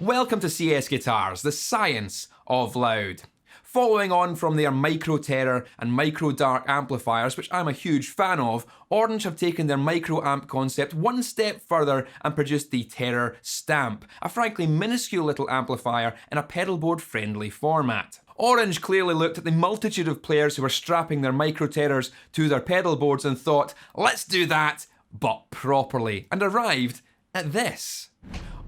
Welcome to CSGuitars, the science of loud. Following on from their Micro Terror and Micro Dark amplifiers, which I'm a huge fan of, Orange have taken their micro amp concept one step further and produced the Terror Stamp, a frankly minuscule little amplifier in a pedalboard friendly format. Orange clearly looked at the multitude of players who were strapping their Micro Terrors to their pedalboards and thought, let's do that, but properly, and arrived at this.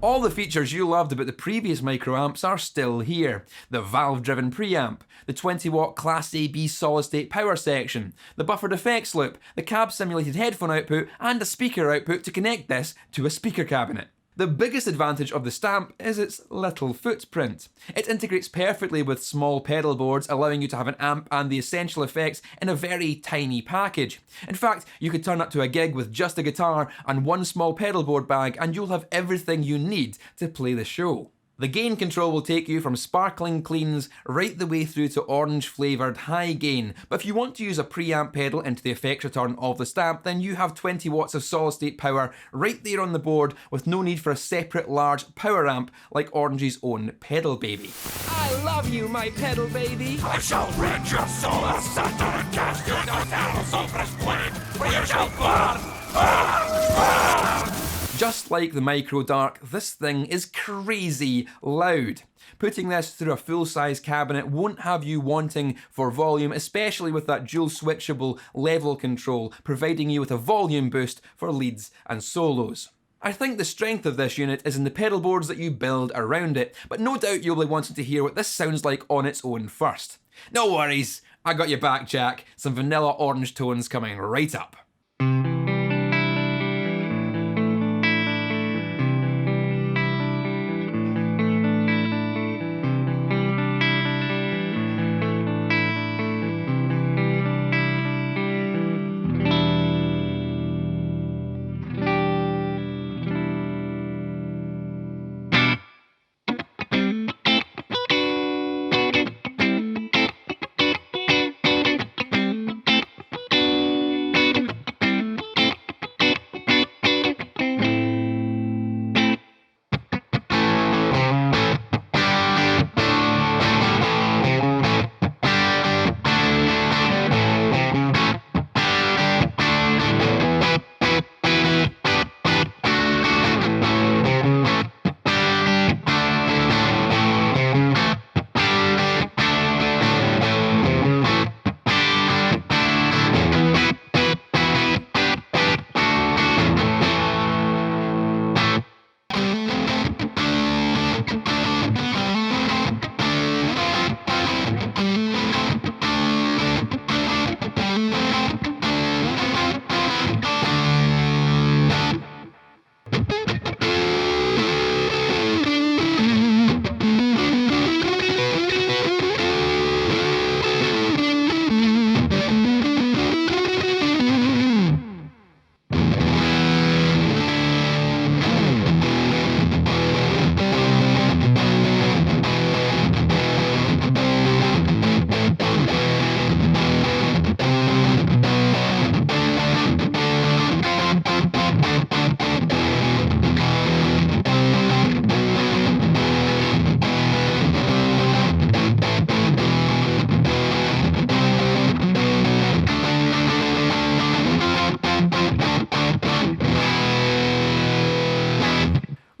All the features you loved about the previous micro amps are still here. The valve-driven preamp, the 20-watt Class AB solid-state power section, the buffered effects loop, the cab-simulated headphone output, and a speaker output to connect this to a speaker cabinet. The biggest advantage of the Stamp is its little footprint. It integrates perfectly with small pedal boards, allowing you to have an amp and the essential effects in a very tiny package. In fact, you could turn up to a gig with just a guitar and one small pedal board bag and you'll have everything you need to play the show. The gain control will take you from sparkling cleans right the way through to orange flavoured high gain, but if you want to use a preamp pedal into the effects return of the Stamp, then you have 20 watts of solid state power right there on the board with no need for a separate large power amp like Orange's own Pedal Baby. I love you, my Pedal Baby! I shall rend your soul asunder and cast you into hell's sulphurous flame, where you shall burn! Just like the Micro Dark, this thing is crazy loud. Putting this through a full-size cabinet won't have you wanting for volume, especially with that dual switchable level control, providing you with a volume boost for leads and solos. I think the strength of this unit is in the pedal boards that you build around it, but no doubt you'll be wanting to hear what this sounds like on its own first. No worries, I got your back, Jack. Some vanilla orange tones coming right up.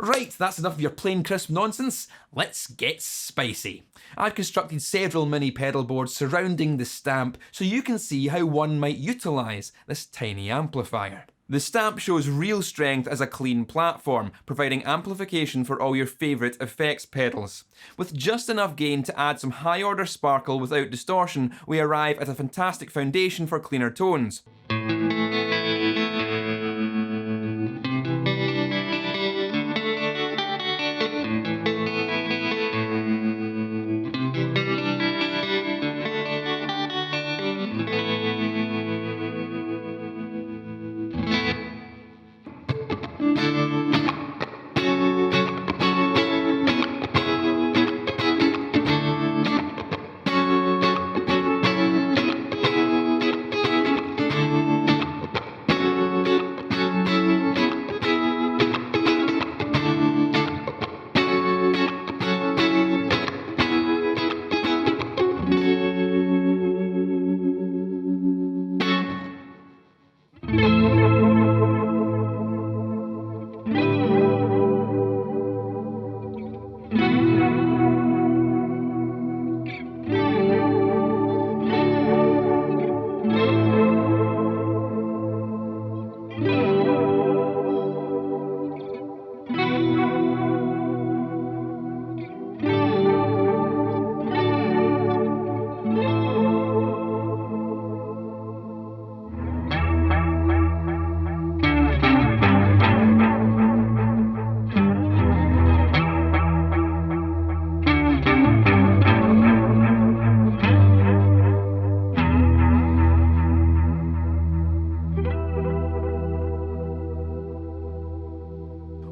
Right, that's enough of your plain crisp nonsense. Let's get spicy. I've constructed several mini pedal boards surrounding the Stamp so you can see how one might utilise this tiny amplifier. The Stamp shows real strength as a clean platform, providing amplification for all your favourite effects pedals. With just enough gain to add some high order sparkle without distortion, we arrive at a fantastic foundation for cleaner tones.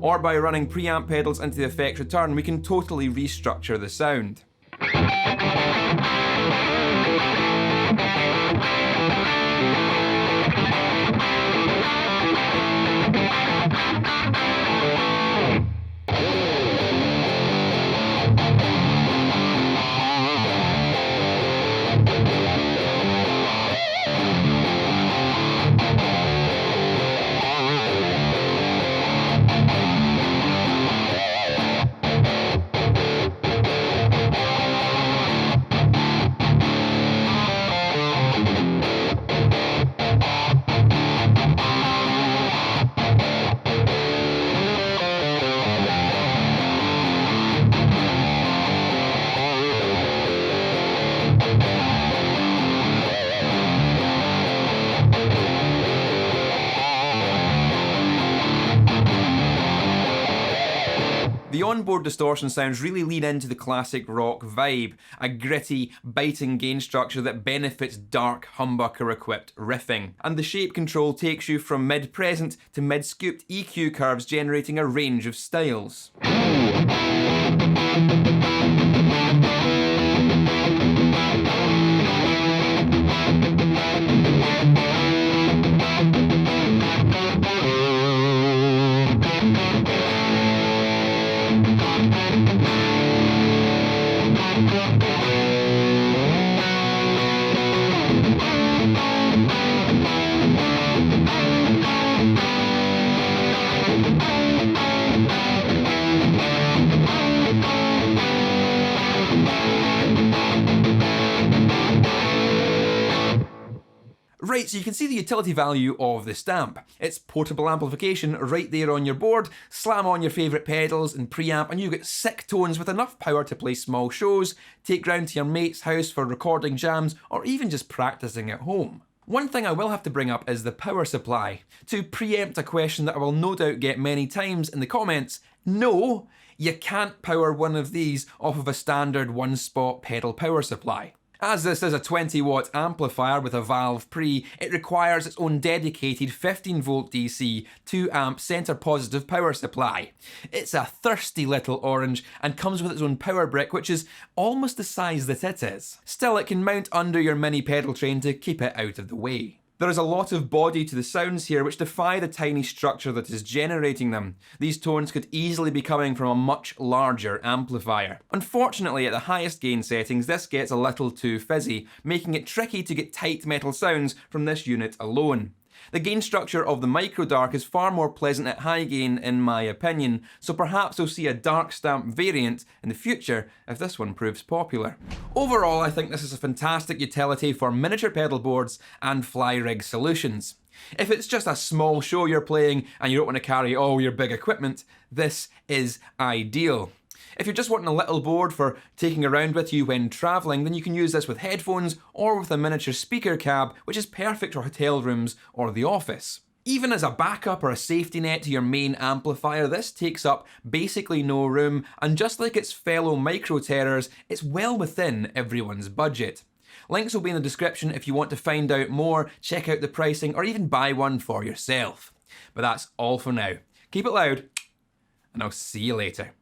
or by running preamp pedals into the effects return, we can totally restructure the sound. The onboard distortion sounds really lean into the classic rock vibe, a gritty, biting gain structure that benefits dark, humbucker-equipped riffing. And the shape control takes you from mid-present to mid-scooped EQ curves, generating a range of styles. Right, so you can see the utility value of this amp. It's portable amplification right there on your board, slam on your favourite pedals and preamp and you get sick tones with enough power to play small shows, take round to your mate's house for recording jams, or even just practising at home. One thing I will have to bring up is the power supply. To preempt a question that I will no doubt get many times in the comments, no, you can't power one of these off of a standard one-spot pedal power supply. As this is a 20-watt amplifier with a valve pre, it requires its own dedicated 15-volt DC 2-amp centre positive power supply. It's a thirsty little orange and comes with its own power brick, which is almost the size that it is. Still, it can mount under your mini pedal train to keep it out of the way. There is a lot of body to the sounds here which defy the tiny structure that is generating them. These tones could easily be coming from a much larger amplifier. Unfortunately, at the highest gain settings, this gets a little too fizzy, making it tricky to get tight metal sounds from this unit alone. The gain structure of the Micro Dark is far more pleasant at high gain in my opinion, so perhaps we'll see a dark stamp variant in the future if this one proves popular. Overall, I think this is a fantastic utility for miniature pedal boards and fly rig solutions. If it's just a small show you're playing and you don't want to carry all your big equipment, this is ideal. If you're just wanting a little board for taking around with you when travelling, then you can use this with headphones or with a miniature speaker cab, which is perfect for hotel rooms or the office. Even as a backup or a safety net to your main amplifier, this takes up basically no room, and just like its fellow Micro Terrors, it's well within everyone's budget. Links will be in the description if you want to find out more, check out the pricing, or even buy one for yourself. But that's all for now. Keep it loud, and I'll see you later.